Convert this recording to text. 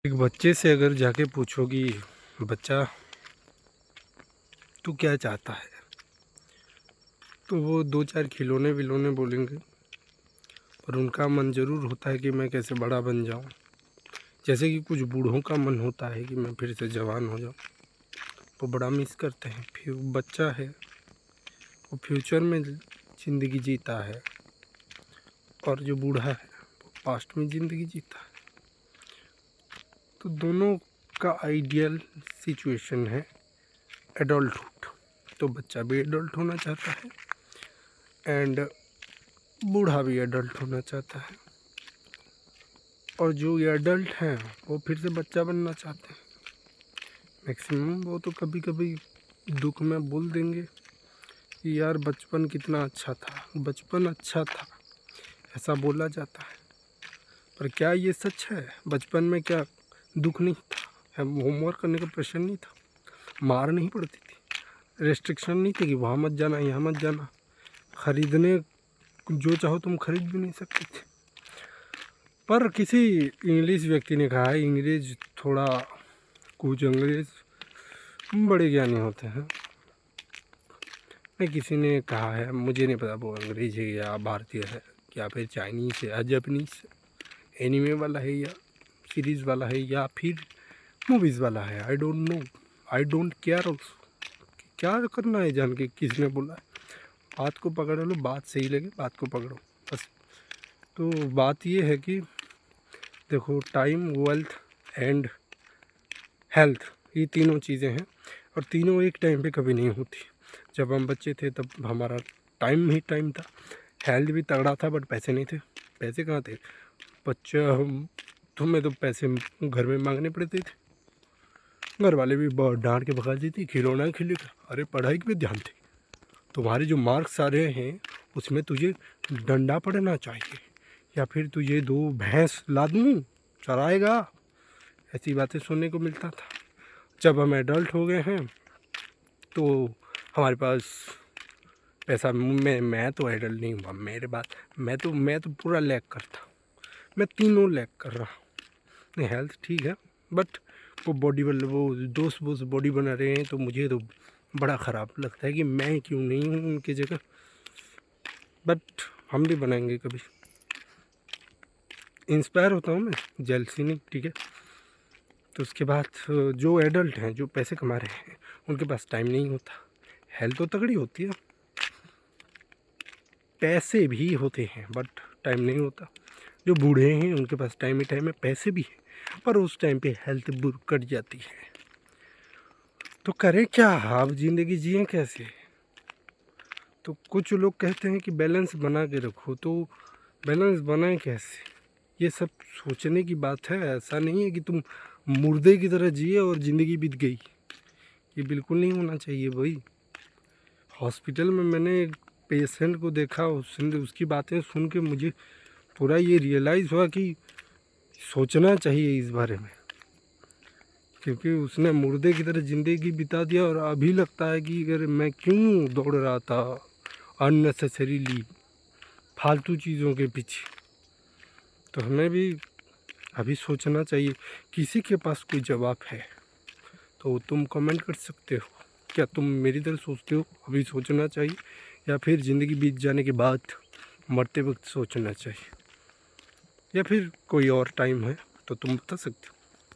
एक बच्चे से अगर जाके पूछोगी बच्चा तू क्या चाहता है, तो वो दो चार खिलौने विलौने बोलेंगे, पर उनका मन ज़रूर होता है कि मैं कैसे बड़ा बन जाऊं। जैसे कि कुछ बूढ़ों का मन होता है कि मैं फिर से जवान हो जाऊं। वो बड़ा मिस करते हैं। फिर बच्चा है, वो फ्यूचर में ज़िंदगी जीता है, और जो बूढ़ा है वो पास्ट में ज़िंदगी जीता है। तो दोनों का आइडियल सिचुएशन है एडल्टहुड। तो बच्चा भी एडल्ट होना चाहता है एंड बूढ़ा भी एडल्ट होना चाहता है, और जो ये एडल्ट हैं वो फिर से बच्चा बनना चाहते हैं। मैक्सिमम वो तो कभी कभी दुख में बोल देंगे कि यार बचपन कितना अच्छा था, बचपन अच्छा था, ऐसा बोला जाता है। पर क्या ये सच है? बचपन में क्या दुख नहीं था? होमवर्क करने का प्रेशर नहीं था? मार नहीं पड़ती थी? रेस्ट्रिक्शन नहीं थे कि वहाँ मत जाना, यहाँ मत जाना? ख़रीदने जो चाहो तुम खरीद भी नहीं सकते थे। पर किसी इंग्लिश व्यक्ति ने कहा है, अंग्रेज थोड़ा कुछ अंग्रेज बड़े ज्ञानी होते हैं। नहीं, किसी ने कहा है, मुझे नहीं पता वो अंग्रेज है या भारतीय है या फिर चाइनीज़ है या जापानीज़, एनिमे वाला है या सीरीज़ वाला है या फिर मूवीज़ वाला है। I don't know, I don't care also. क्या करना है जान के किसने बोला है? बात को पकड़ लो, बात सही लगे बात को पकड़ो बस। तो बात ये है कि देखो, टाइम, वेल्थ एंड हेल्थ, ये तीनों चीज़ें हैं, और तीनों एक टाइम पे कभी नहीं होती। जब हम बच्चे थे तब हमारा टाइम ही टाइम था, हेल्थ भी तगड़ा था, बट पैसे नहीं थे। पैसे कहाँ थे? बच्चा तुम्हें तो पैसे घर में मांगने पड़ते थे, घर वाले भी बहुत डांट के भगा देती, खिलौना खेलेगा। अरे पढ़ाई पे ध्यान दे, तुम्हारे जो मार्क्स आ रहे हैं उसमें तुझे डंडा पड़ना चाहिए, या फिर तुझे 2 भैंस ला दूँ चराएगा। ऐसी बातें सुनने को मिलता था। जब हम एडल्ट हो गए हैं तो हमारे पास पैसा, मैं तो एडल्ट नहीं हुआ, मेरे बात, मैं तो पूरा लैग करता, मैं तीनों लैग कर रहा हूँ। नहीं, हेल्थ ठीक है, बट वो बॉडी वाले वो दोस्त बॉडी बना रहे हैं, तो मुझे तो बड़ा ख़राब लगता है कि मैं क्यों नहीं हूँ उनकी जगह। बट हम भी बनाएंगे कभी। इंस्पायर होता हूँ मैं, जेलसी नहीं, ठीक है। तो उसके बाद जो एडल्ट हैं, जो पैसे कमा रहे हैं, उनके पास टाइम नहीं होता। हेल्थ तो तगड़ी होती है, पैसे भी होते हैं, बट टाइम नहीं होता। जो बूढ़े हैं उनके पास टाइम ही टाइम है, पैसे भी हैं, पर उस टाइम पे हेल्थ बुर कट जाती है। तो करें क्या? आप ज़िंदगी जिए कैसे? तो कुछ लोग कहते हैं कि बैलेंस बना के रखो, तो बैलेंस बनाएं कैसे? ये सब सोचने की बात है। ऐसा नहीं है कि तुम मुर्दे की तरह जिए और ज़िंदगी बीत गई। ये बिल्कुल नहीं होना चाहिए भाई। हॉस्पिटल में मैंने एक पेशेंट को देखा, उसकी बातें सुन के मुझे पूरा ये रियलाइज़ हुआ कि सोचना चाहिए इस बारे में, क्योंकि उसने मुर्दे की तरह ज़िंदगी बिता दिया, और अभी लगता है कि अगर मैं क्यों दौड़ रहा था अननेसेसरीली फालतू चीज़ों के पीछे। तो हमें भी अभी सोचना चाहिए। किसी के पास कोई जवाब है तो तुम कमेंट कर सकते हो। क्या तुम मेरी तरह सोचते हो अभी सोचना चाहिए, या फिर ज़िंदगी बीत जाने के बाद मरते वक्त सोचना चाहिए, या फिर कोई और टाइम है तो तुम बता सकते हो।